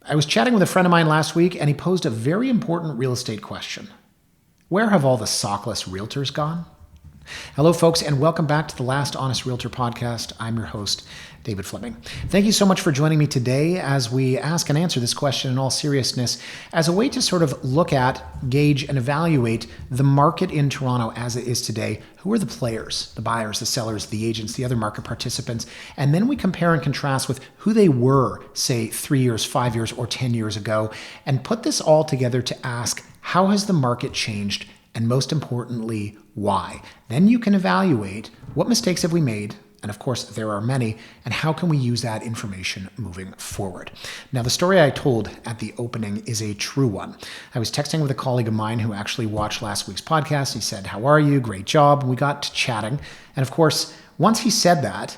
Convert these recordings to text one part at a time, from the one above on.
I was chatting with a friend of mine last week, and he posed a very important real estate question. Where have all the Sockless Realtors gone? Hello, folks, and welcome back to the Last Honest Realtor podcast. I'm your host, David Fleming. Thank you so much for joining me today as we ask and answer this question in all seriousness as a way to sort of look at, gauge, and evaluate the market in Toronto as it is today. Who are the players, the buyers, the sellers, the agents, the other market participants? And then we compare and contrast with who they were, say, 3 years, 5 years, or 10 years ago, and put this all together to ask, how has the market changed? And most importantly, why? Then you can evaluate what mistakes have we made, and of course there are many, and how can we use that information moving forward. Now, the story I told at the opening is a true one. I was texting with a colleague of mine who actually watched last week's podcast. He said, "How are you? Great job." And we got to chatting. And of course, once he said that,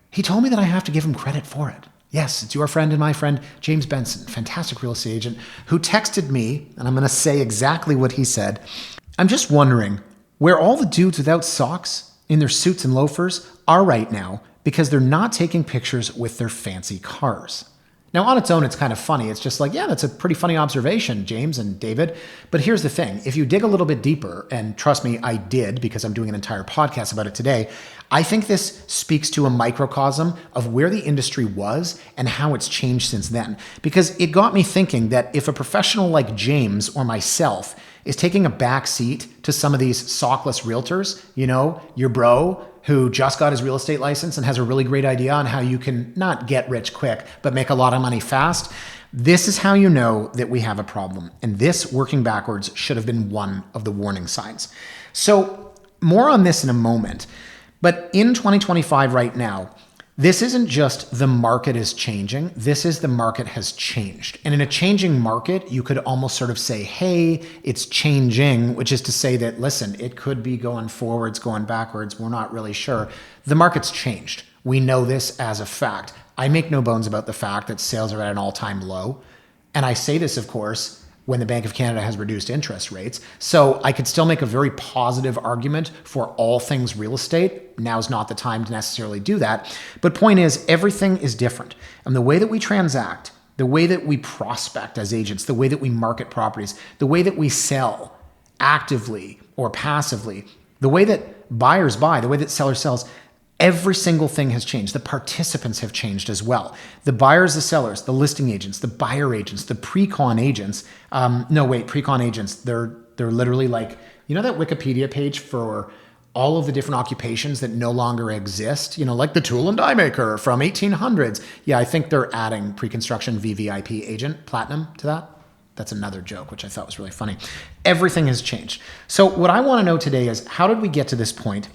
he told me that I have to give him credit for it. Yes, it's your friend and my friend, James Benson, fantastic real estate agent, who texted me, and I'm going to say exactly what he said. "I'm just wondering where all the dudes without socks in their suits and loafers are right now because they're not taking pictures with their fancy cars." Now, on its own, it's kind of funny. It's just like, yeah, that's a pretty funny observation, James and David. But here's the thing. If you dig a little bit deeper, and trust me, I did because I'm doing an entire podcast about it today, I think this speaks to a microcosm of where the industry was and how it's changed since then. Because it got me thinking that if a professional like James or myself is taking a back seat to some of these sockless realtors, you know, your bro who just got his real estate license and has a really great idea on how you can not get rich quick, but make a lot of money fast, this is how you know that we have a problem. And this, working backwards, should have been one of the warning signs. So more on this in a moment. But in 2025 right now, this isn't just the market is changing. This is the market has changed. And in a changing market, you could almost sort of say, hey, it's changing, which is to say that, listen, it could be going forwards, going backwards. We're not really sure. The market's changed. We know this as a fact. I make no bones about the fact that sales are at an all-time low. And I say this, of course, when the Bank of Canada has reduced interest rates. So I could still make a very positive argument for all things real estate. Now's not the time to necessarily do that. But point is, everything is different. And the way that we transact, the way that we prospect as agents, the way that we market properties, the way that we sell actively or passively, the way that buyers buy, the way that sellers sells, every single thing has changed. The participants have changed as well. The buyers, the sellers, the listing agents, the buyer agents, the pre-con agents. Pre-con agents, they're literally like, you know that Wikipedia page for all of the different occupations that no longer exist? You know, like the tool and die maker from 1800s. Yeah, I think they're adding pre-construction VVIP agent, platinum to that. That's another joke, which I thought was really funny. Everything has changed. So what I want to know today is, how did we get to this point?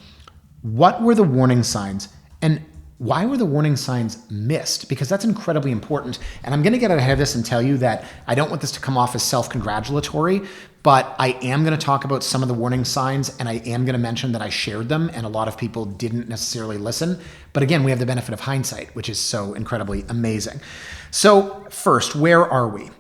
What were the warning signs, and why were the warning signs missed? Because that's incredibly important. And I'm going to get ahead of this and tell you that I don't want this to come off as self-congratulatory, but I am going to talk about some of the warning signs, and I am going to mention that I shared them and a lot of people didn't necessarily listen. But again, we have the benefit of hindsight, which is so incredibly amazing. So first, where are we?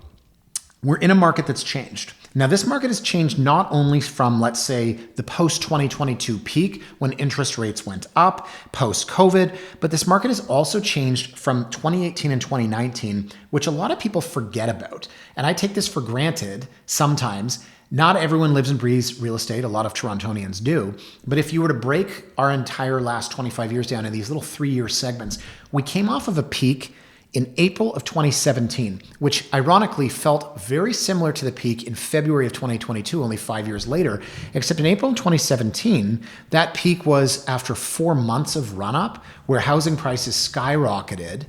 We're in a market that's changed. Now, this market has changed not only from, let's say, the post-2022 peak when interest rates went up, post-COVID, but this market has also changed from 2018 and 2019, which a lot of people forget about. And I take this for granted sometimes. Not everyone lives and breathes real estate. A lot of Torontonians do. But if you were to break our entire last 25 years down in these little 3-year segments, we came off of a peak in April of 2017, which ironically felt very similar to the peak in February of 2022, only 5 years later, except in April of 2017, that peak was after 4 months of run-up where housing prices skyrocketed,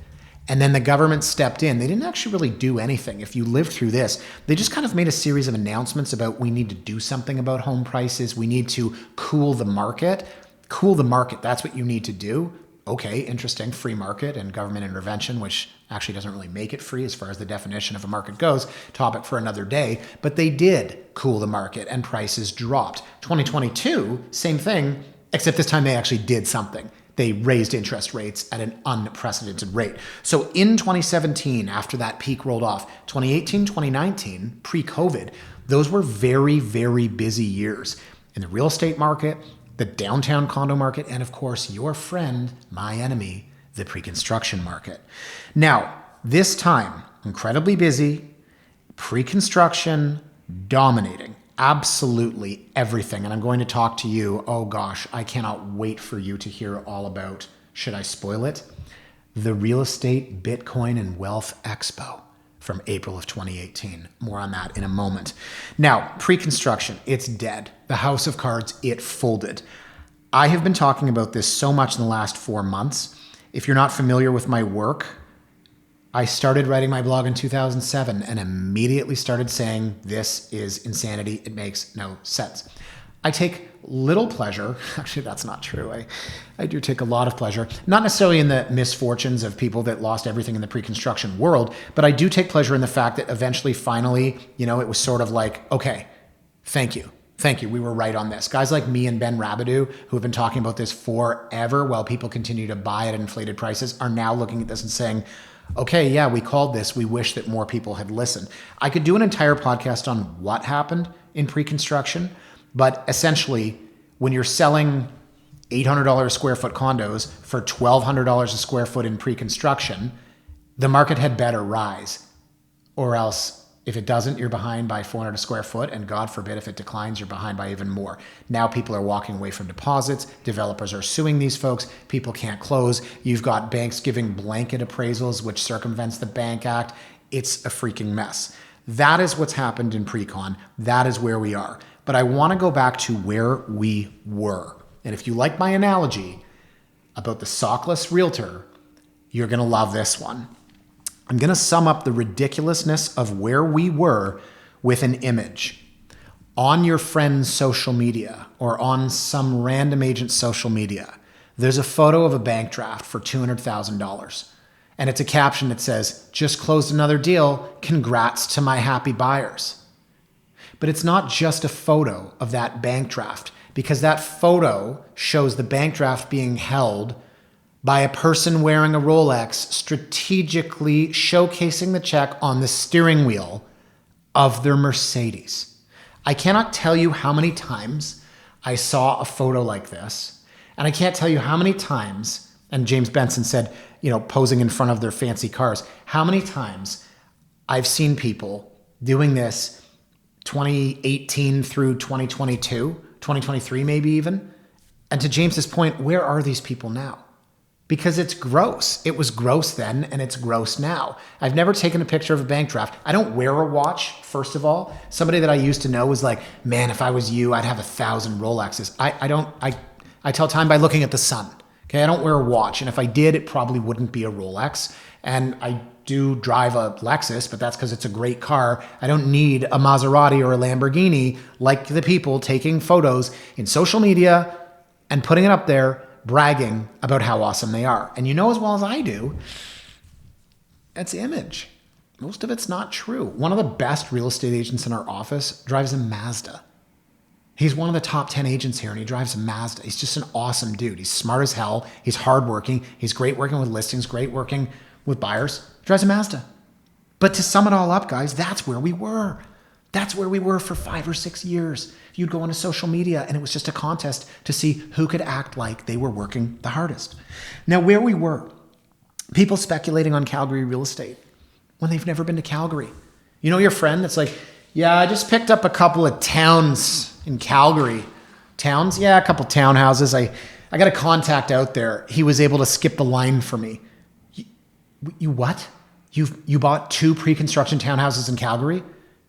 and then the government stepped in. They didn't actually really do anything. If you lived through this, they just kind of made a series of announcements about, we need to do something about home prices. We need to cool the market. Cool the market, that's what you need to do. Okay, interesting, free market and government intervention, which actually doesn't really make it free as far as the definition of a market goes, topic for another day, but they did cool the market and prices dropped. 2022, same thing, except this time they actually did something. They raised interest rates at an unprecedented rate. So in 2017, after that peak rolled off, 2018, 2019, pre-COVID, those were very, very busy years in the real estate market, the downtown condo market, and of course, your friend, my enemy, the pre-construction market. Now, this time, incredibly busy, pre-construction, dominating absolutely everything. And I'm going to talk to you. Oh gosh, I cannot wait for you to hear all about, should I spoil it? The Real Estate, Bitcoin, and Wealth Expo from April of 2018. More on that in a moment. Now, pre-construction, it's dead. The house of cards, it folded. I have been talking about this so much in the last 4 months. If you're not familiar with my work, I started writing my blog in 2007 and immediately started saying, this is insanity. It makes no sense. I take little pleasure. Actually, that's not true. I do take a lot of pleasure, not necessarily in the misfortunes of people that lost everything in the pre-construction world, but I do take pleasure in the fact that eventually, finally, it was sort of like, okay, thank you. Thank you. We were right on this. Guys like me and Ben Rabideau, who have been talking about this forever while people continue to buy at inflated prices, are now looking at this and saying, okay, yeah, we called this. We wish that more people had listened. I could do an entire podcast on what happened in pre-construction, but essentially, when you're selling $800 a square foot condos for $1,200 a square foot in pre-construction, the market had better rise. Or else, if it doesn't, you're behind by $400 a square foot, and God forbid if it declines, you're behind by even more. Now people are walking away from deposits. Developers are suing these folks. People can't close. You've got banks giving blanket appraisals, which circumvents the Bank Act. It's a freaking mess. That is what's happened in pre-con. That is where we are. But I want to go back to where we were. And if you like my analogy about the Sockless Realtor, you're going to love this one. I'm going to sum up the ridiculousness of where we were with an image. On your friend's social media or on some random agent's social media, there's a photo of a bank draft for $200,000. And it's a caption that says, just closed another deal. Congrats to my happy buyers. But it's not just a photo of that bank draft, because that photo shows the bank draft being held by a person wearing a Rolex, strategically showcasing the check on the steering wheel of their Mercedes. I cannot tell you how many times I saw a photo like this, and I can't tell you how many times, and James Benson said, posing in front of their fancy cars, how many times I've seen people doing this 2018 through 2022, 2023 maybe even. And to James's point, where are these people now? Because it's gross. It was gross then, and it's gross now. I've never taken a picture of a bank draft. I don't wear a watch, first of all. Somebody that I used to know was like, man, if I was you, I'd have 1,000 Rolexes. I tell time by looking at the sun. Okay, I don't wear a watch, and if I did, it probably wouldn't be a Rolex. And I do drive a Lexus, but that's because it's a great car. I don't need a Maserati or a Lamborghini like the people taking photos in social media and putting it up there, bragging about how awesome they are. And you know as well as I do, that's image. Most of it's not true. One of the best real estate agents in our office drives a Mazda. He's one of the top 10 agents here, and he drives a Mazda. He's just an awesome dude. He's smart as hell. He's hardworking. He's great working with listings, great working with buyers. Drives a Mazda. But to sum it all up, guys, that's where we were. That's where we were for 5 or 6 years. You'd go onto social media, and it was just a contest to see who could act like they were working the hardest. Now, where we were, people speculating on Calgary real estate when they've never been to Calgary. You know your friend that's like, yeah, I just picked up a couple of towns in Calgary. Towns? Yeah, a couple townhouses. I got a contact out there. He was able to skip the line for me. You what? You bought 2 pre-construction townhouses in Calgary?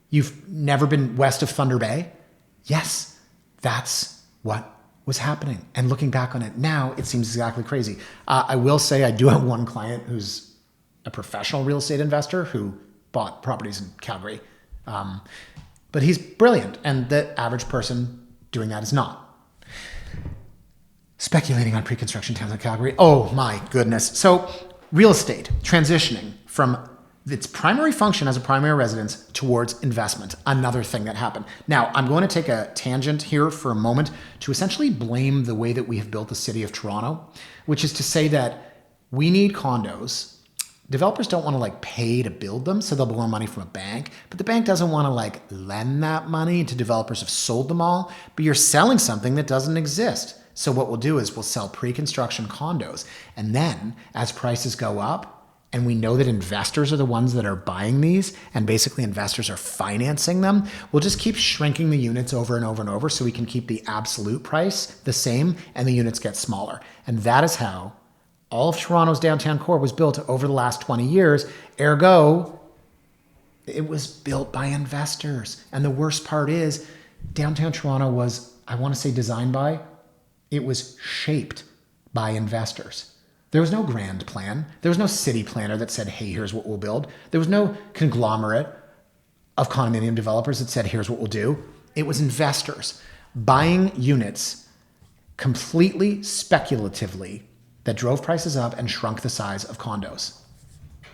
You've never been west of Thunder Bay? Yes, that's what was happening. And looking back on it now, it seems exactly crazy. I will say I do have one client who's a professional real estate investor who bought properties in Calgary. But he's brilliant, and the average person doing that is not. Speculating on pre-construction towns in Calgary. Oh my goodness. So real estate transitioning from its primary function as a primary residence towards investment, another thing that happened. Now, I'm going to take a tangent here for a moment to essentially blame the way that we have built the city of Toronto, which is to say that we need condos. Developers don't want to pay to build them, so they'll borrow money from a bank, but the bank doesn't want to lend that money to developers who've sold them all, but you're selling something that doesn't exist. So what we'll do is we'll sell pre-construction condos, and then as prices go up, and we know that investors are the ones that are buying these, and basically investors are financing them, we'll just keep shrinking the units over and over and over so we can keep the absolute price the same and the units get smaller. And that is how all of Toronto's downtown core was built over the last 20 years. Ergo, it was built by investors. And the worst part is downtown Toronto was, I want to say designed by, it was shaped by investors. There was no grand plan. There was no city planner that said, hey, here's what we'll build. There was no conglomerate of condominium developers that said, here's what we'll do. It was investors buying units completely speculatively that drove prices up and shrunk the size of condos.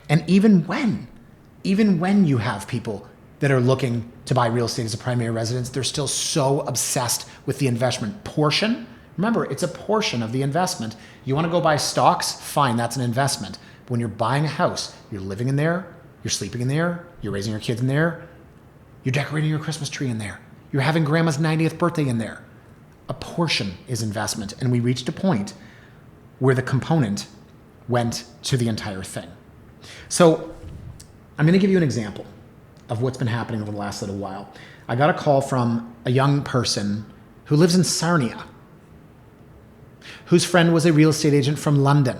And even when you have people that are looking to buy real estate as a primary residence, they're still so obsessed with the investment portion. Remember, it's a portion of the investment. You want to go buy stocks? Fine, that's an investment. But when you're buying a house, you're living in there, you're sleeping in there, you're raising your kids in there, you're decorating your Christmas tree in there, you're having grandma's 90th birthday in there. A portion is investment. And we reached a point where the component went to the entire thing. So I'm going to give you an example of what's been happening over the last little while. I got a call from a young person who lives in Sarnia, whose friend was a real estate agent from London,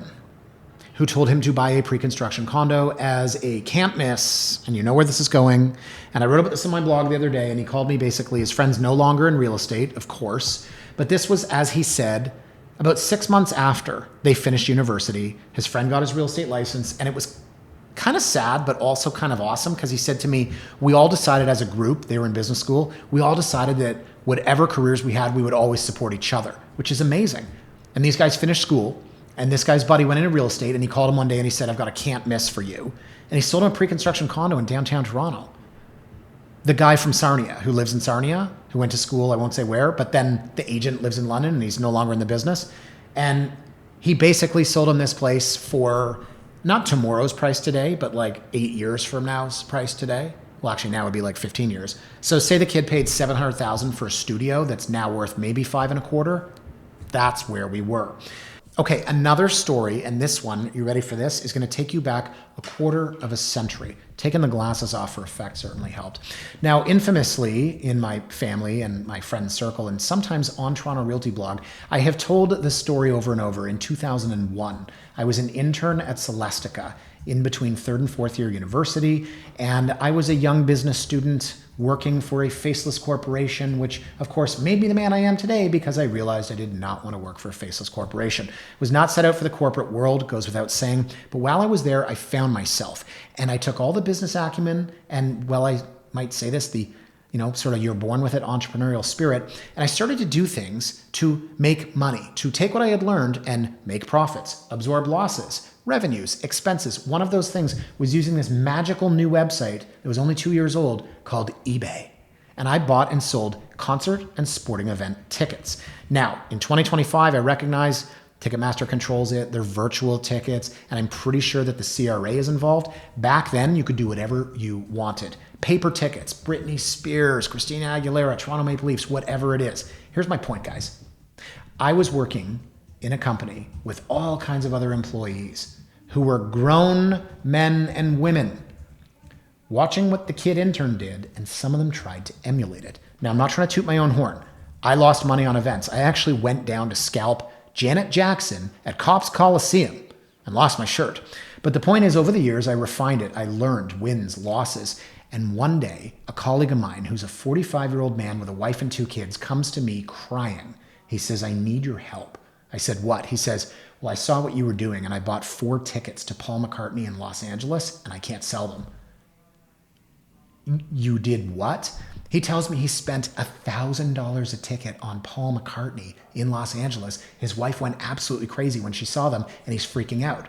who told him to buy a pre-construction condo as a can't miss, and you know where this is going. And I wrote about this in my blog the other day, and he called me basically, his friend's no longer in real estate, of course, but this was, as he said, about 6 months after they finished university. His friend got his real estate license, and it was kind of sad, but also kind of awesome, because he said to me, we all decided as a group, they were in business school, we all decided that whatever careers we had, we would always support each other, which is amazing. And these guys finished school, and this guy's buddy went into real estate, and he called him one day and he said, I've got a can't miss for you. And he sold him a pre-construction condo in downtown Toronto. The guy from Sarnia, who lives in Sarnia, who went to school, I won't say where, but then the agent lives in London and he's no longer in the business. And he basically sold him this place for not tomorrow's price today, but like 8 years from now's price today. Well, actually now it would be like 15 years. So say the kid paid $700,000 for a studio that's now worth maybe 5.25. That's where we were. Okay, another story, and this one, you ready for this, is going to take you back a quarter of a century. Taking the glasses off for effect certainly helped. Now, infamously, in my family and my friend circle, and sometimes on Toronto Realty blog, I have told this story over and over. In 2001, I was an intern at Celestica in between third and fourth year university, and I was a young business student working for a faceless corporation, which of course made me the man I am today, because I realized I did not want to work for a faceless corporation. Was not set out for the corporate world, goes without saying, but while I was there, I found myself, and I took all the business acumen, and well, I might say this, the sort of you're born with it entrepreneurial spirit. And I started to do things to make money, to take what I had learned and make profits, absorb losses, revenues, expenses. One of those things was using this magical new website that was only 2 years old called eBay. And I bought and sold concert and sporting event tickets. Now, in 2025, I recognize Ticketmaster controls it. They're virtual tickets, and I'm pretty sure that the CRA is involved. Back then, you could do whatever you wanted. Paper tickets, Britney Spears, Christina Aguilera, Toronto Maple Leafs, whatever it is. Here's my point, guys. I was working in a company with all kinds of other employees who were grown men and women watching what the kid intern did, and some of them tried to emulate it. Now, I'm not trying to toot my own horn. I lost money on events. I actually went down to scalp Janet Jackson at Cops Coliseum and lost my shirt. But the point is, over the years, I refined it. I learned wins, losses. And one day, a colleague of mine who's a 45-year-old man with a wife and 2 kids comes to me crying. He says, I need your help. I said, what? He says, well, I saw what you were doing, and I bought 4 tickets to Paul McCartney in Los Angeles, and I can't sell them. You did what? He tells me he spent $1,000 a ticket on Paul McCartney in Los Angeles. His wife went absolutely crazy when she saw them, and he's freaking out.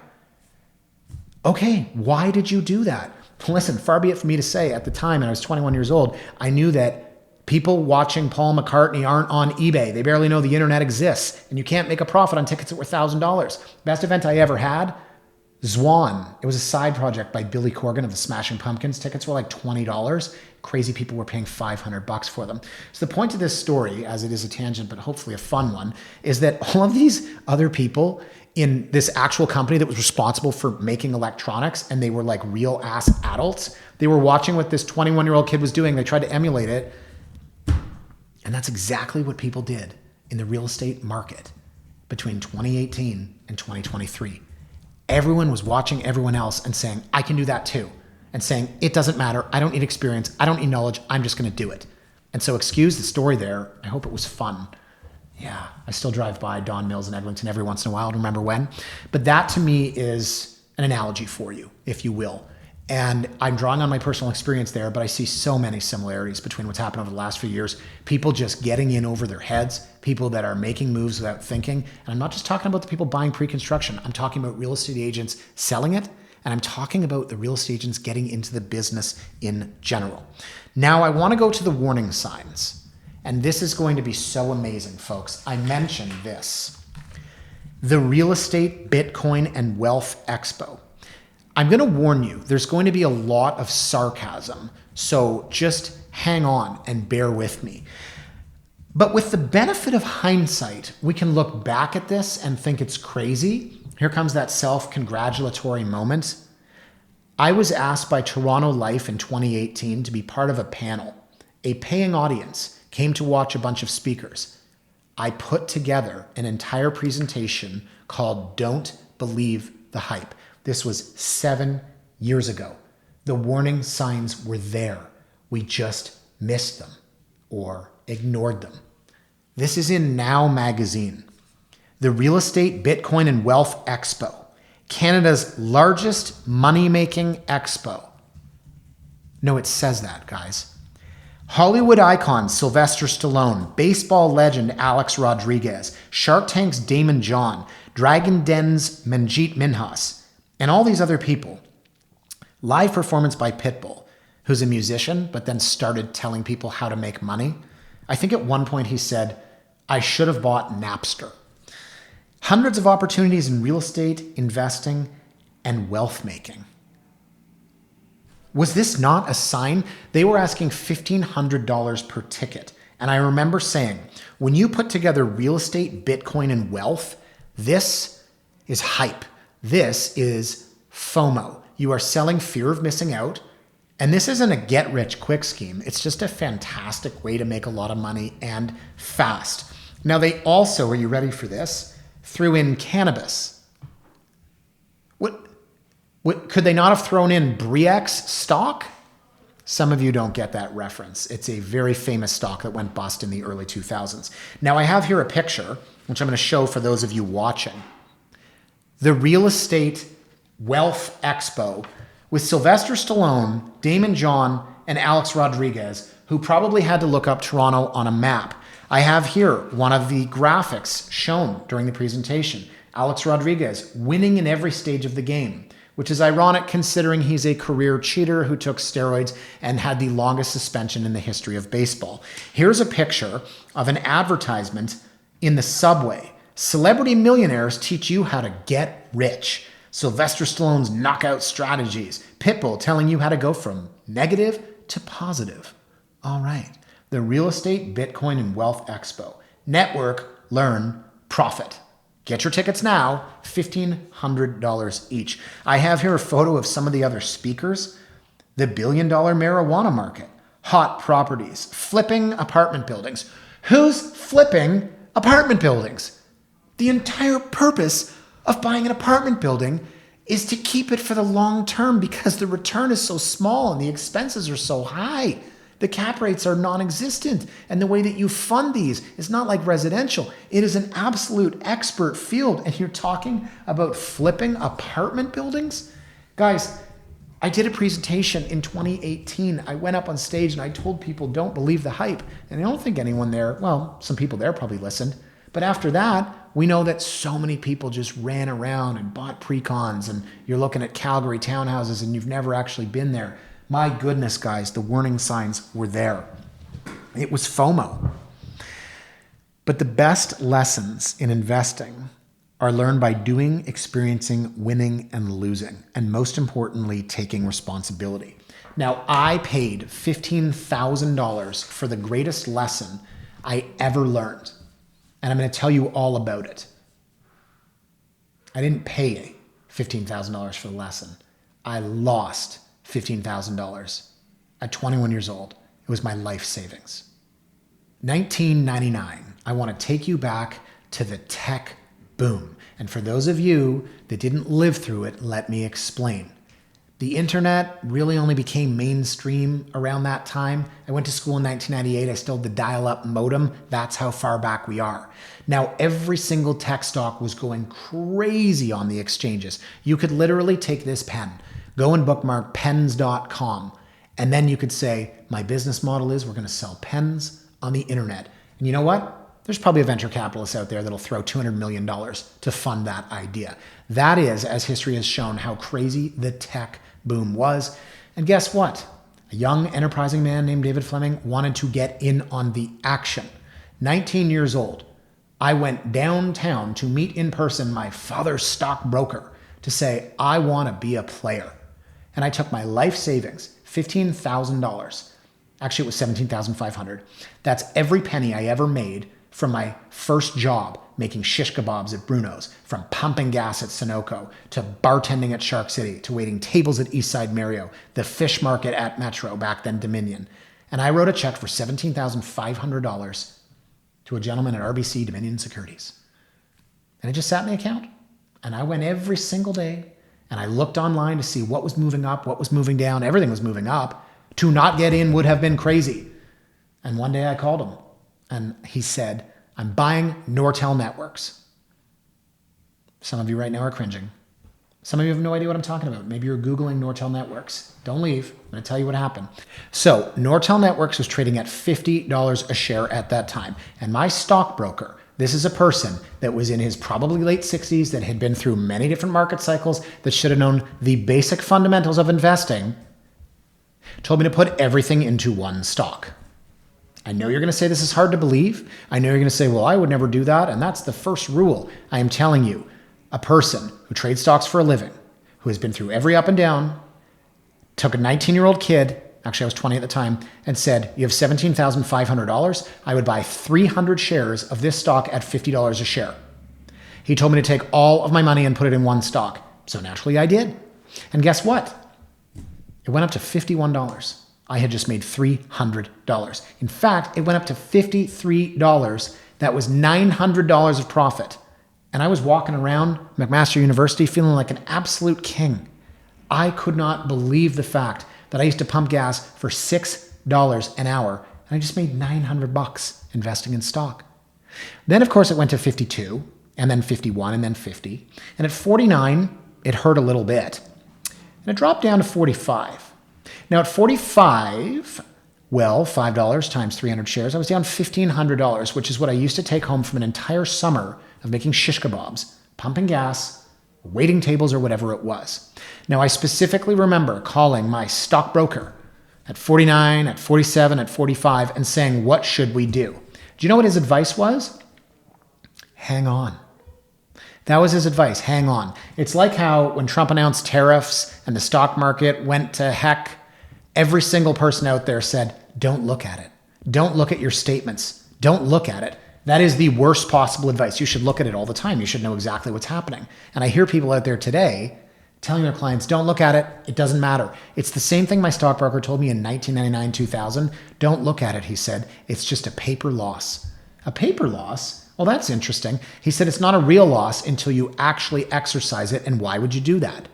Okay, why did you do that? Listen, far be it for me to say, at the time, and I was 21 years old, I knew that people watching Paul McCartney aren't on eBay. They barely know the internet exists, and you can't make a profit on tickets that were $1,000. Best event I ever had, Zwan. It was a side project by Billy Corgan of the Smashing Pumpkins. Tickets were like $20. Crazy people were paying $500 for them. So the point of this story, as it is a tangent, but hopefully a fun one, is that all of these other people in this actual company that was responsible for making electronics, and they were like real ass adults. They were watching what this 21-year-old kid was doing. They tried to emulate it. And that's exactly what people did in the real estate market between 2018 and 2023. Everyone was watching everyone else and saying, I can do that too. And saying, it doesn't matter. I don't need experience. I don't need knowledge. I'm just going to do it. And so excuse the story there. I hope it was fun. Yeah, I still drive by Don Mills and Eglinton every once in a while to remember when. But that to me is an analogy for you, if you will. And I'm drawing on my personal experience there, but I see so many similarities between what's happened over the last few years. People just getting in over their heads, people that are making moves without thinking. And I'm not just talking about the people buying pre-construction. I'm talking about real estate agents selling it. And I'm talking about the real estate agents getting into the business in general. Now I want to go to the warning signs. And this is going to be so amazing, folks. I mentioned this. The Real Estate, Bitcoin, and Wealth Expo. I'm going to warn you, there's going to be a lot of sarcasm. So just hang on and bear with me. But with the benefit of hindsight, we can look back at this and think it's crazy. Here comes that self-congratulatory moment. I was asked by Toronto Life in 2018 to be part of a panel. A paying audience came to watch a bunch of speakers. I put together an entire presentation called Don't Believe the Hype. This was 7 years ago. The warning signs were there. We just missed them or ignored them. This is in Now magazine. The Real Estate, Bitcoin, and Wealth Expo, Canada's largest money-making expo. No, it says that, guys. Hollywood icon Sylvester Stallone, baseball legend Alex Rodriguez, Shark Tank's Damon John, Dragon Den's Manjit Minhas, and all these other people. Live performance by Pitbull, who's a musician, but then started telling people how to make money. I think at one point he said, I should have bought Napster. Hundreds of opportunities in real estate, investing, and wealth making. Was this not a sign? They were asking $1,500 per ticket. And I remember saying, when you put together real estate, Bitcoin, and wealth, this is hype. This is FOMO. You are selling fear of missing out. And this isn't a get-rich-quick scheme. It's just a fantastic way to make a lot of money and fast. Now, they also, are you ready for this, threw in cannabis. What could they not have thrown in Bre-X stock? Some of you don't get that reference. It's a very famous stock that went bust in the early 2000s. Now, I have here a picture, which I'm going to show for those of you watching. The Real Estate Wealth Expo with Sylvester Stallone, Damon John, and Alex Rodriguez, who probably had to look up Toronto on a map. I have here one of the graphics shown during the presentation. Alex Rodriguez winning in every stage of the game, which is ironic considering he's a career cheater who took steroids and had the longest suspension in the history of baseball. Here's a picture of an advertisement in the subway. Celebrity millionaires teach you how to get rich. Sylvester Stallone's knockout strategies. Pitbull telling you how to go from negative to positive. All right. The Real Estate, Bitcoin, and Wealth Expo. Network, learn, profit. Get your tickets now, $1,500 each. I have here a photo of some of the other speakers. The billion-dollar marijuana market, hot properties, flipping apartment buildings. Who's flipping apartment buildings? The entire purpose of buying an apartment building is to keep it for the long term because the return is so small and the expenses are so high. The cap rates are non-existent. And the way that you fund these is not like residential. It is an absolute expert field. And you're talking about flipping apartment buildings? Guys, I did a presentation in 2018. I went up on stage and I told people, don't believe the hype. And I don't think anyone there, well, some people there probably listened. But after that, we know that so many people just ran around and bought pre-cons, and you're looking at Calgary townhouses and you've never actually been there. My goodness, guys, the warning signs were there. It was FOMO. But the best lessons in investing are learned by doing, experiencing, winning, and losing, and most importantly, taking responsibility. Now, I paid $15,000 for the greatest lesson I ever learned. And I'm going to tell you all about it. I didn't pay $15,000 for the lesson. I lost $15,000 at 21 years old. It was my life savings. 1999, I want to take you back to the tech boom. And for those of you that didn't live through it, let me explain. The internet really only became mainstream around that time. I went to school in 1998. I still had the dial-up modem. That's how far back we are. Now, every single tech stock was going crazy on the exchanges. You could literally take this pen, go and bookmark pens.com, and then you could say, my business model is we're going to sell pens on the internet. And you know what? There's probably a venture capitalist out there that'll throw $200 million to fund that idea. That is, as history has shown, how crazy the tech boom was. And guess what? A young, enterprising man named David Fleming wanted to get in on the action. 19 years old, I went downtown to meet in person my father's stockbroker to say, I want to be a player. And I took my life savings, $15,000. Actually, it was $17,500. That's every penny I ever made from my first job making shish kebabs at Bruno's, from pumping gas at Sunoco, to bartending at Shark City, to waiting tables at Eastside Mario, the fish market at Metro, back then Dominion. And I wrote a check for $17,500 to a gentleman at RBC Dominion Securities. And it just sat in the account. And I went every single day and I looked online to see what was moving up, what was moving down. Everything was moving up. To not get in would have been crazy. And one day I called him and he said, I'm buying Nortel networks. Some of you right now are cringing. Some of you have no idea what I'm talking about. Maybe you're Googling Nortel networks. Don't leave. I'm going to tell you what happened. So Nortel Networks was trading at $50 a share at that time. And my stockbroker, this is a person that was in his probably late 60s, that had been through many different market cycles, that should have known the basic fundamentals of investing, told me to put everything into one stock. I know you're going to say this is hard to believe. I know you're going to say, well, I would never do that. And that's the first rule. I am telling you, a person who trades stocks for a living, who has been through every up and down, took a 19-year-old kid, actually I was 20 at the time, and said, you have $17,500. I would buy 300 shares of this stock at $50 a share. He told me to take all of my money and put it in one stock. So naturally I did. And guess what? It went up to $51. I had just made $300. In fact, it went up to $53. That was $900 of profit. And I was walking around McMaster University feeling like an absolute king. I could not believe the fact that I used to pump gas for $6 an hour and I just made $900 investing in stock. Then, of course, it went to 52 and then 51 and then 50. And at 49, it hurt a little bit. And it dropped down to 45. Now at 45, well, $5 times 300 shares, I was down $1,500, which is what I used to take home from an entire summer of making shish kebabs, pumping gas, waiting tables, or whatever it was. Now, I specifically remember calling my stockbroker at 49, at 47, at 45, and saying, what should we do? Do you know what his advice was? Hang on. That was his advice, hang on. It's like how when Trump announced tariffs and the stock market went to heck, every single person out there said, don't look at it. Don't look at your statements. Don't look at it. That is the worst possible advice. You should look at it all the time. You should know exactly what's happening. And I hear people out there today telling their clients, don't look at it. It doesn't matter. It's the same thing my stockbroker told me in 1999, 2000. Don't look at it, he said. It's just a paper loss. A paper loss? Well, that's interesting. He said it's not a real loss until you actually exercise it. And why would you do that?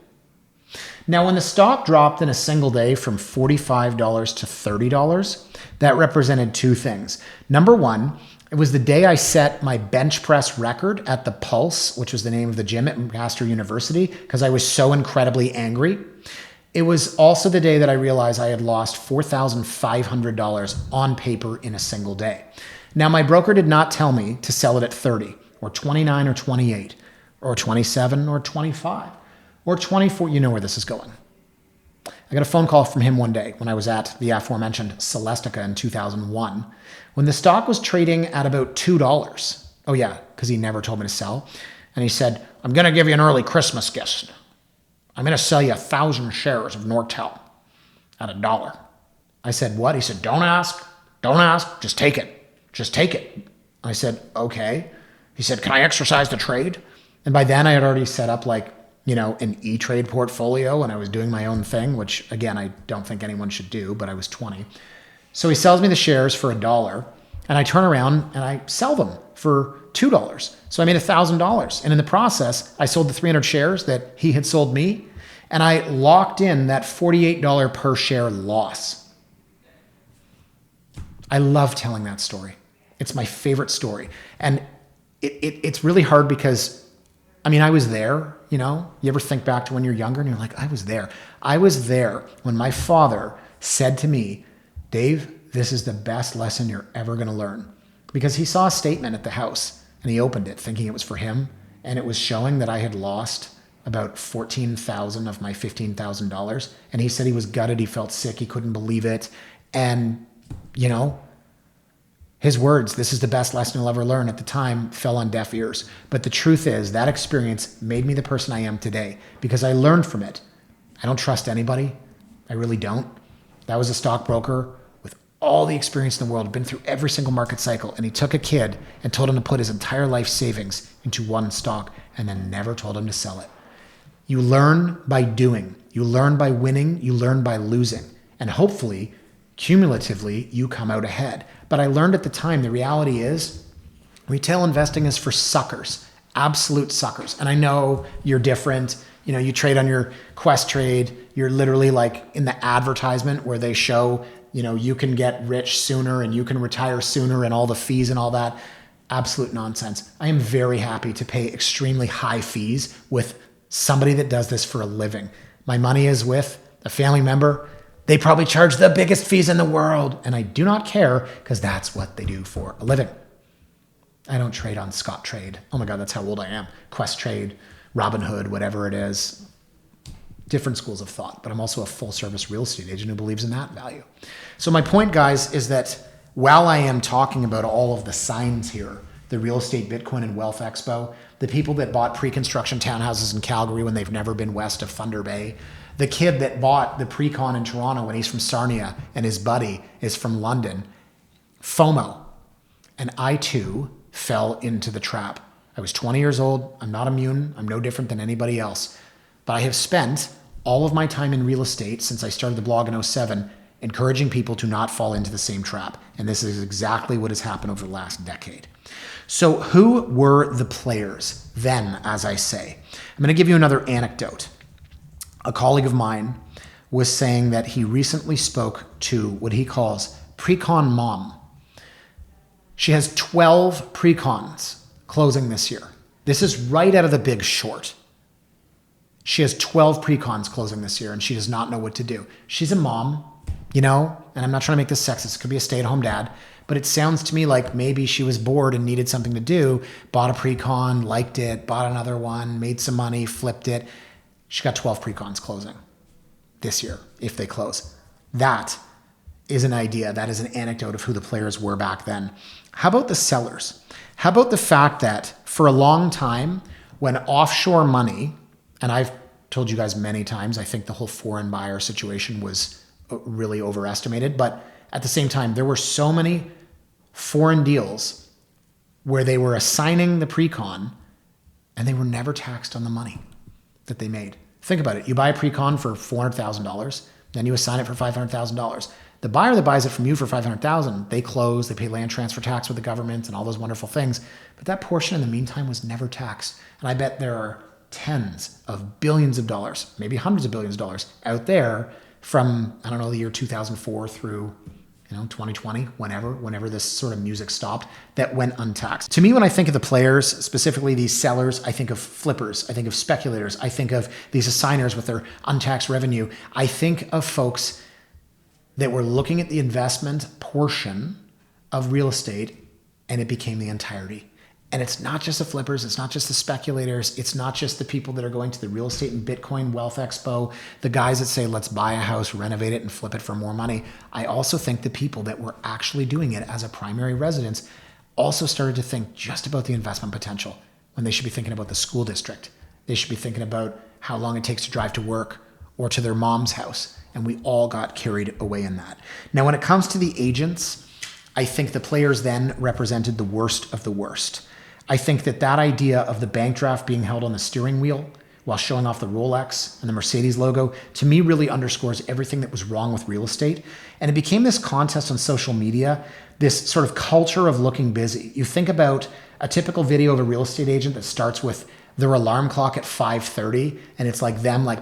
Now, when the stock dropped in a single day from $45 to $30, that represented two things. Number one, it was the day I set my bench press record at the Pulse, which was the name of the gym at McMaster University, because I was so incredibly angry. It was also the day that I realized I had lost $4,500 on paper in a single day. Now, my broker did not tell me to sell it at 30 or 29 or 28 or 27 or 25 or 24. You know where this is going. I got a phone call from him one day when I was at the aforementioned Celestica in 2001, when the stock was trading at about $2. Oh yeah, because he never told me to sell. And he said, I'm going to give you an early Christmas gift. I'm going to sell you 1,000 shares of Nortel at $1. I said, what? He said, don't ask, just take it. Just take it. I said, okay. He said, can I exercise the trade? And by then I had already set up an E-Trade portfolio and I was doing my own thing, which again, I don't think anyone should do, but I was 20. So he sells me the shares for $1 and I turn around and I sell them for $2. So I made $1,000. And in the process, I sold the 300 shares that he had sold me and I locked in that $48 per share loss. I love telling that story. It's my favorite story. And it's really hard because, I was there, you ever think back to when you're younger and you're like, I was there. I was there when my father said to me, Dave, this is the best lesson you're ever going to learn. Because he saw a statement at the house and he opened it thinking it was for him. And it was showing that I had lost about $14,000 of my $15,000. And he said he was gutted. He felt sick. He couldn't believe it. And, his words, this is the best lesson you'll ever learn, at the time fell on deaf ears. But the truth is that experience made me the person I am today because I learned from it. I don't trust anybody. I really don't. That was a stockbroker with all the experience in the world, been through every single market cycle. And he took a kid and told him to put his entire life savings into one stock and then never told him to sell it. You learn by doing. You learn by winning. You learn by losing. And hopefully, cumulatively, you come out ahead. But I learned at the time, the reality is retail investing is for suckers, absolute suckers. And I know you're different. You trade on your Quest trade. You're literally like in the advertisement where they show, you can get rich sooner and you can retire sooner and all the fees and all that. Absolute nonsense. I am very happy to pay extremely high fees with somebody that does this for a living. My money is with a family member. They probably charge the biggest fees in the world. And I do not care because that's what they do for a living. I don't trade on Scott Trade. Oh my God, that's how old I am. Quest Trade, Robinhood, whatever it is. Different schools of thought. But I'm also a full service real estate agent who believes in that value. So my point, guys, is that while I am talking about all of the signs here, the real estate, Bitcoin, and wealth expo, the people that bought pre-construction townhouses in Calgary when they've never been west of Thunder Bay, the kid that bought the pre-con in Toronto when he's from Sarnia and his buddy is from London, FOMO. And I too fell into the trap. I was 20 years old. I'm not immune. I'm no different than anybody else. But I have spent all of my time in real estate since I started the blog in 2007 encouraging people to not fall into the same trap. And this is exactly what has happened over the last decade. So who were the players then, as I say? I'm going to give you another anecdote. A colleague of mine was saying that he recently spoke to what he calls pre-con mom. She has 12 pre-cons closing this year. This is right out of The Big Short. She has 12 pre-cons closing this year and she does not know what to do. She's a mom, and I'm not trying to make this sexist. It could be a stay-at-home dad, but it sounds to me like maybe she was bored and needed something to do, bought a pre-con, liked it, bought another one, made some money, flipped it. She got 12 pre-cons closing this year, if they close. That is an idea. That is an anecdote of who the players were back then. How about the sellers? How about the fact that for a long time, when offshore money, and I've told you guys many times, I think the whole foreign buyer situation was really overestimated, but at the same time, there were so many foreign deals where they were assigning the pre-con and they were never taxed on the money that they made. Think about it. You buy a pre-con for $400,000, then you assign it for $500,000. The buyer that buys it from you for $500,000, they close, they pay land transfer tax with the government and all those wonderful things. But that portion in the meantime was never taxed. And I bet there are tens of billions of dollars, maybe hundreds of billions of dollars out there from, the year 2004 through 2020, whenever this sort of music stopped, that went untaxed. To me, when I think of the players, specifically these sellers, I think of flippers, I think of speculators, I think of these assigners with their untaxed revenue. I think of folks that were looking at the investment portion of real estate and it became the entirety. And it's not just the flippers, it's not just the speculators, it's not just the people that are going to the real estate and Bitcoin Wealth Expo, the guys that say, let's buy a house, renovate it, and flip it for more money. I also think the people that were actually doing it as a primary residence also started to think just about the investment potential when they should be thinking about the school district. They should be thinking about how long it takes to drive to work or to their mom's house. And we all got carried away in that. Now, when it comes to the agents, I think the players then represented the worst of the worst. I think that idea of the bank draft being held on the steering wheel while showing off the Rolex and the Mercedes logo, to me really underscores everything that was wrong with real estate. And it became this contest on social media, this sort of culture of looking busy. You think about a typical video of a real estate agent that starts with their alarm clock at 5:30, and it's like them like,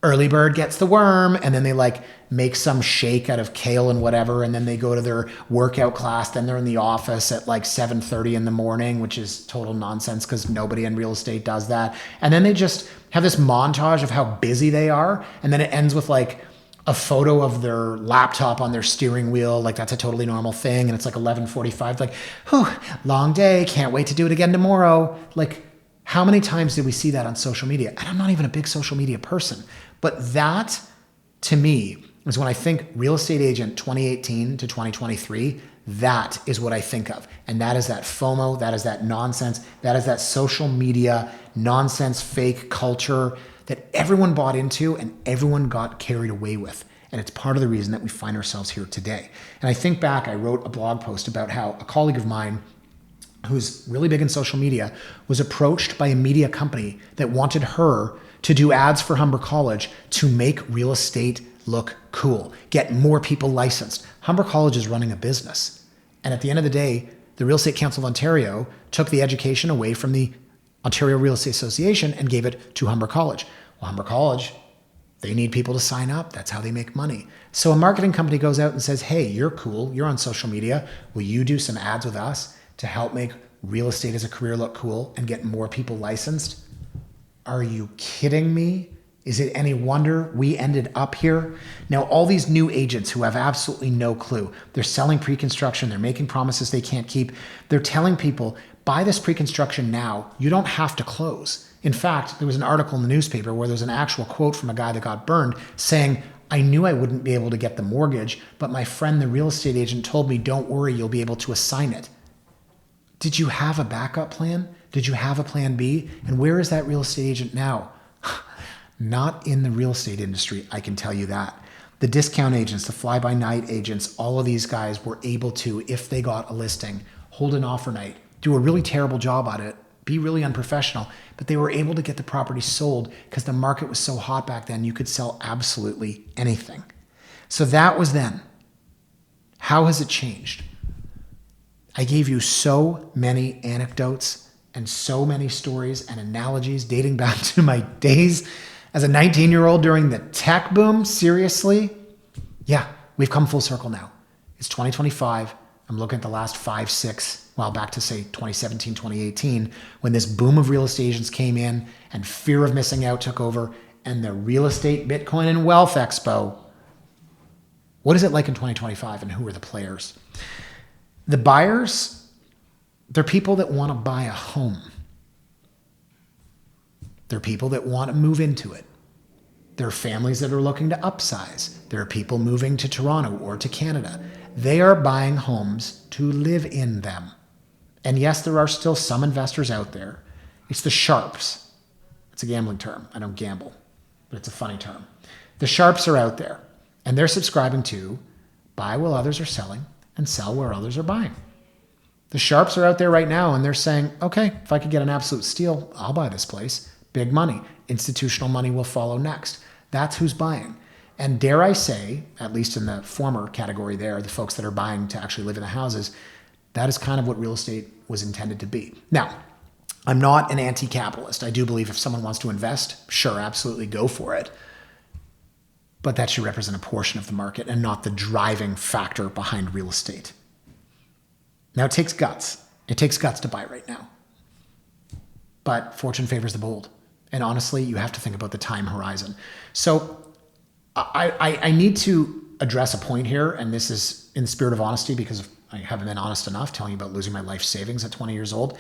early bird gets the worm, and then they like make some shake out of kale and whatever, and then they go to their workout class, then they're in the office at like 7:30 in the morning, which is total nonsense because nobody in real estate does that. And then they just have this montage of how busy they are, and then it ends with like a photo of their laptop on their steering wheel, like that's a totally normal thing, and it's like 11:45, like, whew, long day, can't wait to do it again tomorrow. Like, how many times did we see that on social media? And I'm not even a big social media person, but that, to me, is when I think real estate agent 2018 to 2023, that is what I think of. And that is that FOMO, that is that nonsense, that is that social media nonsense, fake culture that everyone bought into and everyone got carried away with. And it's part of the reason that we find ourselves here today. And I think back, I wrote a blog post about how a colleague of mine who's really big in social media was approached by a media company that wanted her to do ads for Humber College to make real estate look cool, get more people licensed. Humber College is running a business. And at the end of the day, the Real Estate Council of Ontario took the education away from the Ontario Real Estate Association and gave it to Humber College. Well, Humber College, they need people to sign up. That's how they make money. So a marketing company goes out and says, hey, you're cool. You're on social media. Will you do some ads with us to help make real estate as a career look cool and get more people licensed? Are you kidding me? Is it any wonder we ended up here? Now, all these new agents who have absolutely no clue, they're selling pre-construction, they're making promises they can't keep. They're telling people, buy this pre-construction now. You don't have to close. In fact, there was an article in the newspaper where there's an actual quote from a guy that got burned saying, I knew I wouldn't be able to get the mortgage, but my friend, the real estate agent, told me, don't worry, you'll be able to assign it. Did you have a backup plan? Did you have a plan B? And where is that real estate agent now? Not in the real estate industry, I can tell you that. The discount agents, the fly-by-night agents, all of these guys were able to, if they got a listing, hold an offer night, do a really terrible job at it, be really unprofessional, but they were able to get the property sold because the market was so hot back then, you could sell absolutely anything. So that was then. How has it changed? I gave you so many anecdotes and so many stories and analogies dating back to my days as a 19-year-old during the tech boom. Seriously? Yeah, we've come full circle now. It's 2025. I'm looking at the last 5, 6, well, back to say 2017, 2018, when this boom of real estate agents came in and fear of missing out took over, and the Real Estate, Bitcoin, and Wealth Expo. What is it like in 2025, and who are the players? The buyers, they're people that want to buy a home. They're people that want to move into it. There are families that are looking to upsize. There are people moving to Toronto or to Canada. They are buying homes to live in them. And yes, there are still some investors out there. It's the sharps. It's a gambling term. I don't gamble, but it's a funny term. The sharps are out there, and they're subscribing to buy while others are selling and sell where others are buying. The sharps are out there right now, and they're saying, okay, if I could get an absolute steal, I'll buy this place. Big money. Institutional money will follow next. That's who's buying. And dare I say, at least in the former category there, the folks that are buying to actually live in the houses, that is kind of what real estate was intended to be. Now, I'm not an anti-capitalist. I do believe if someone wants to invest, sure, absolutely go for it. But that should represent a portion of the market and not the driving factor behind real estate. Now, it takes guts. It takes guts to buy right now. But fortune favors the bold. And honestly, you have to think about the time horizon. So I need to address a point here, and this is in the spirit of honesty because I haven't been honest enough telling you about losing my life savings at 20 years old.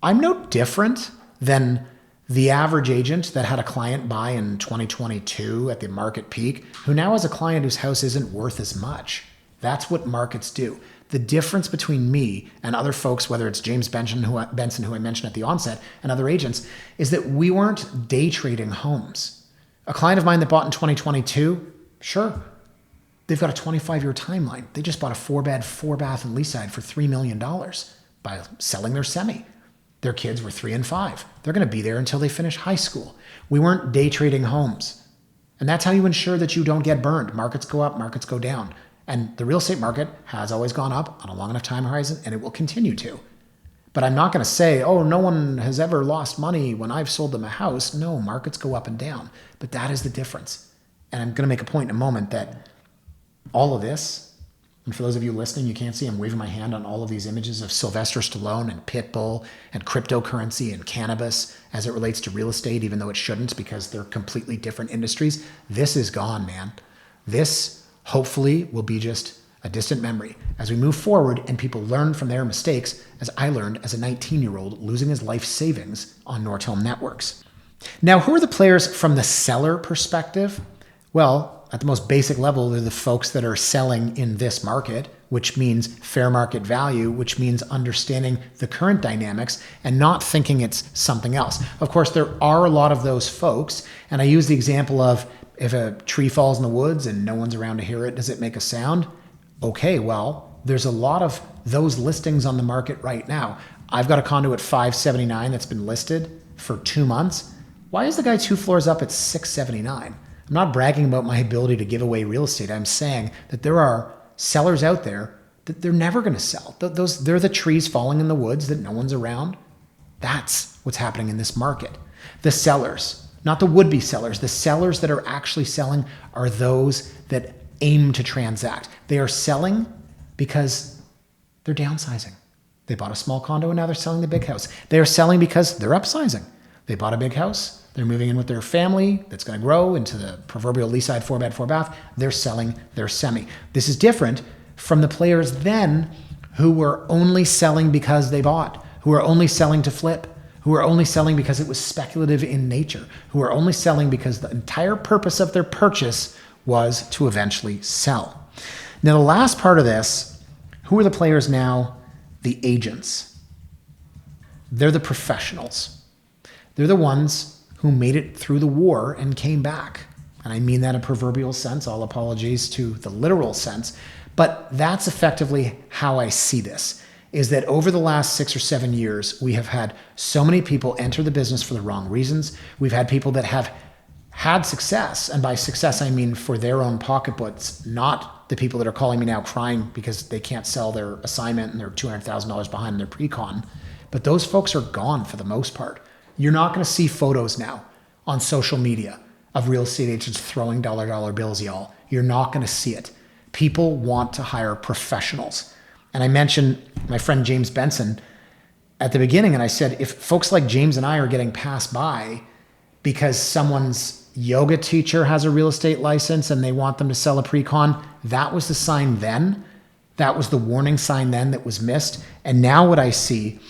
I'm no different than the average agent that had a client buy in 2022 at the market peak, who now has a client whose house isn't worth as much. That's what markets do. The difference between me and other folks, whether it's James Benson, who I mentioned at the onset, and other agents, is that we weren't day trading homes. A client of mine that bought in 2022, sure, they've got a 25-year timeline. They just bought a 4-bed, 4-bath in Leaside for $3 million by selling their semi. Their kids were 3 and 5. They're going to be there until they finish high school. We weren't day trading homes. And that's how you ensure that you don't get burned. Markets go up, markets go down. And the real estate market has always gone up on a long enough time horizon, and it will continue to. But I'm not going to say, oh, no one has ever lost money when I've sold them a house. No, markets go up and down. But that is the difference. And I'm going to make a point in a moment that all of this, and for those of you listening, you can't see I'm waving my hand on all of these images of Sylvester Stallone and Pitbull and cryptocurrency and cannabis as it relates to real estate, even though it shouldn't because they're completely different industries. This is gone, man. This hopefully will be just a distant memory as we move forward and people learn from their mistakes, as I learned as a 19-year-old losing his life savings on Nortel networks. Now, who are the players from the seller perspective? Well, at the most basic level, they're the folks that are selling in this market, which means fair market value, which means understanding the current dynamics and not thinking it's something else. Of course, there are a lot of those folks, and I use the example of if a tree falls in the woods and no one's around to hear it, does it make a sound? Okay, well, there's a lot of those listings on the market right now. I've got a condo at $579 that's been listed for 2 months. Why is the guy 2 floors up at $679? I'm not bragging about my ability to give away real estate. I'm saying that there are sellers out there that they're never going to sell. They're the trees falling in the woods that no one's around. That's what's happening in this market. The sellers, not the would-be sellers, the sellers that are actually selling are those that aim to transact. They are selling because they're downsizing. They bought a small condo and now they're selling the big house. They are selling because they're upsizing. They bought a big house. They're moving in with their family that's going to grow into the proverbial Leaside 4-bed, 4-bath. They're selling their semi. This is different from the players then who were only selling because they bought, who are only selling to flip, who are only selling because it was speculative in nature, who are only selling because the entire purpose of their purchase was to eventually sell. Now, the last part of this, who are the players now? The agents. They're the professionals. They're the ones who made it through the war and came back. And I mean that in a proverbial sense. All apologies to the literal sense. But that's effectively how I see this, is that over the last 6 or 7 years, we have had so many people enter the business for the wrong reasons. We've had people that have had success. And by success, I mean for their own pocketbooks, not the people that are calling me now crying because they can't sell their assignment and they're $200,000 behind their pre-con. But those folks are gone for the most part. You're not going to see photos now on social media of real estate agents throwing dollar bills, y'all. You're not going to see it. People want to hire professionals. And I mentioned my friend James Benson at the beginning, and I said, if folks like James and I are getting passed by because someone's yoga teacher has a real estate license and they want them to sell a pre-con, that was the sign then. That was the warning sign then that was missed. And now what I see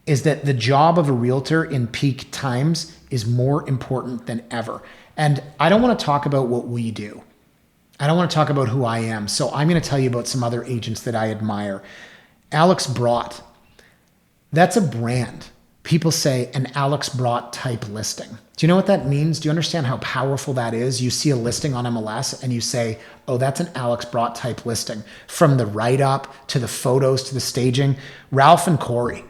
is that the job of a realtor in peak times is more important than ever. And I don't want to talk about what we do. I don't want to talk about who I am. So I'm going to tell you about some other agents that I admire. Alex Brott. That's a brand. People say an Alex Brott type listing. Do you know what that means? Do you understand how powerful that is? You see a listing on MLS and you say, oh, that's an Alex Brott type listing. From the write-up to the photos to the staging. Ralph and Corey.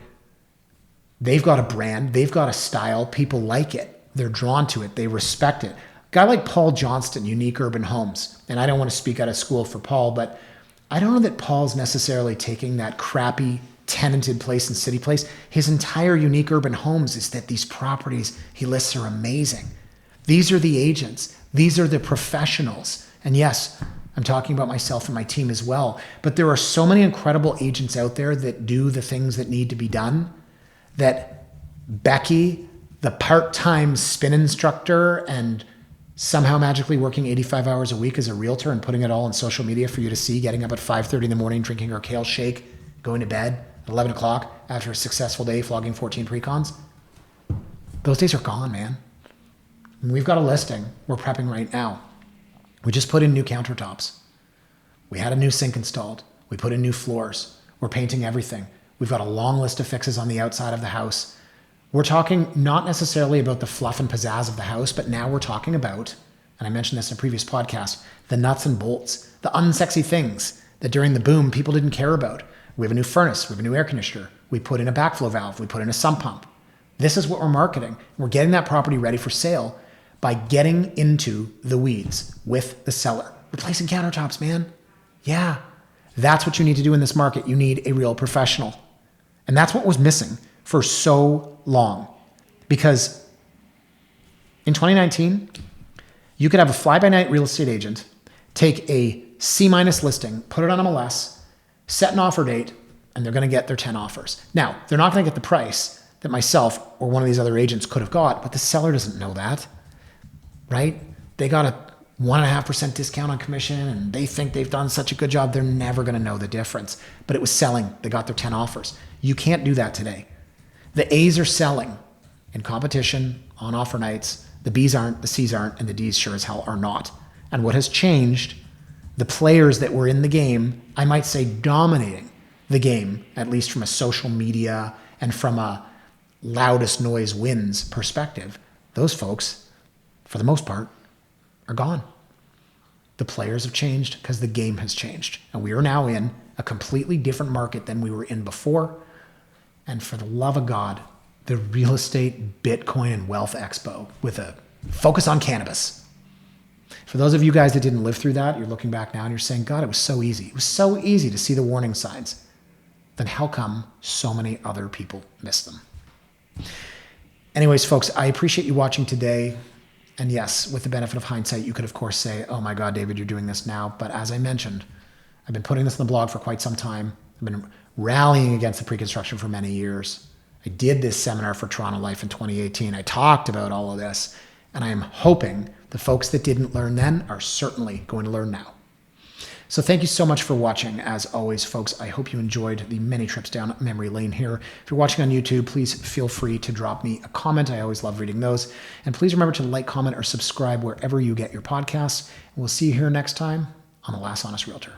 They've got a brand, they've got a style, people like it, they're drawn to it, they respect it. A guy like Paul Johnston, Unique Urban Homes, and I don't want to speak out of school for Paul, but I don't know that Paul's necessarily taking that crappy tenanted place and city place. His entire Unique Urban Homes is that these properties he lists are amazing. These are the agents, these are the professionals. And yes, I'm talking about myself and my team as well, but there are so many incredible agents out there that do the things that need to be done, that Becky, the part-time spin instructor and somehow magically working 85 hours a week as a realtor and putting it all on social media for you to see, getting up at 5:30 in the morning, drinking her kale shake, going to bed at 11 o'clock after a successful day, flogging 14 pre-cons. Those days are gone, man. And we've got a listing we're prepping right now. We just put in new countertops. We had a new sink installed. We put in new floors. We're painting everything. We've got a long list of fixes on the outside of the house. We're talking not necessarily about the fluff and pizzazz of the house, but now we're talking about, and I mentioned this in a previous podcast, the nuts and bolts, the unsexy things that during the boom people didn't care about. We have a new furnace, we have a new air conditioner, we put in a backflow valve, we put in a sump pump, This is what we're marketing. We're getting that property ready for sale by getting into the weeds with the seller. Replacing countertops, man. Yeah, that's what you need to do in this market. You need a real professional. And that's what was missing for so long. Because in 2019, you could have a fly-by-night real estate agent take a C- listing, put it on MLS, set an offer date, and they're going to get their 10 offers. Now, they're not going to get the price that myself or one of these other agents could have got, but the seller doesn't know that, right? They got a 1.5% discount on commission and they think they've done such a good job, they're never going to know the difference. But it was selling. They got their 10 offers. You can't do that today. The A's are selling in competition on offer nights. The B's aren't, the C's aren't, and the D's sure as hell are not. And what has changed, the players that were in the game, I might say dominating the game, at least from a social media and from a loudest noise wins perspective, those folks, for the most part, are gone. The players have changed because the game has changed. And we are now in a completely different market than we were in before. And for the love of God, the real estate, Bitcoin, and wealth expo with a focus on cannabis. For those of you guys that didn't live through that, you're looking back now and you're saying, God, it was so easy. It was so easy to see the warning signs. Then how come so many other people missed them? Anyways, folks, I appreciate you watching today. And yes, with the benefit of hindsight, you could, of course, say, oh my God, David, you're doing this now. But as I mentioned, I've been putting this on the blog for quite some time. I've been rallying against the pre-construction for many years. I did this seminar for Toronto Life in 2018. I talked about all of this. And I am hoping the folks that didn't learn then are certainly going to learn now. So thank you so much for watching. As always, folks, I hope you enjoyed the many trips down memory lane here. If you're watching on YouTube, please feel free to drop me a comment. I always love reading those. And please remember to like, comment, or subscribe wherever you get your podcasts. And we'll see you here next time on The Last Honest Realtor.